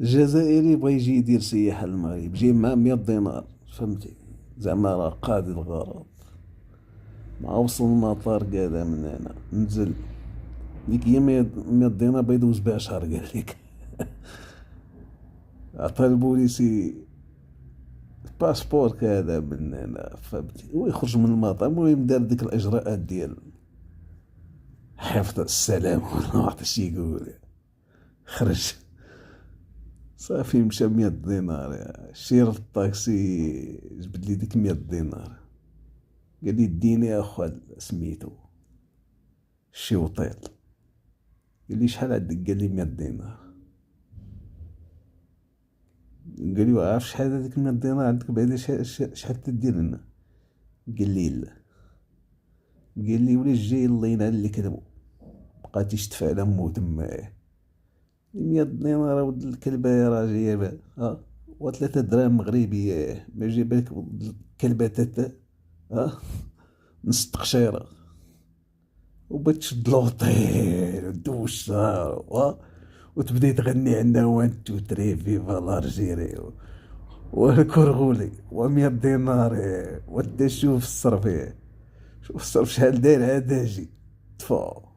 الجزائري بغى يجي يدير سياحة للمغرب، جاي مع 100 دينار، فهمتي؟ زعما راه قاضي الغرض. مع وصل المطار قال من هنا نزل، ديك هي 100 دينار بيدوز بها شهر قال لك. عطا البوليسي باسبور كذا من هنا، فهمتي؟ ويخرج من المطار، المهم دار ديك الاجراءات ديال حفظ السلام ولا ما عرفتش يقول. خرج صافي، مشى 100 دينار. شير الطاكسي جبد لي ديك 100 دينار، قال لي اديني اخو سميتو شي وطيل. قال لي شحال عندك؟ قال لي 100 دينار. قال لي عارف شحال هذيك 100 دينار عندك بعدا؟ شحال تدير لنا؟ قال لي لا. قال لي ولاش جاي الله ينعل اللي كذبوا، بقاتيش تدفع لهم تماه. 100 دينار ولد الكلبة يا راجل جايبها و3 دراهم مغربية ما جايبه لك ولد الكلبة تاتا. ها نص تقشيرة وبغيت تشد لوطيل ودوز الشهر وتبدي تغني عندنا وان تو تري فيفا لارجيري والكرغولي و100 دينار. وانت شوف الصرف، شوف الصرف شحال داير عاد اجي تفو.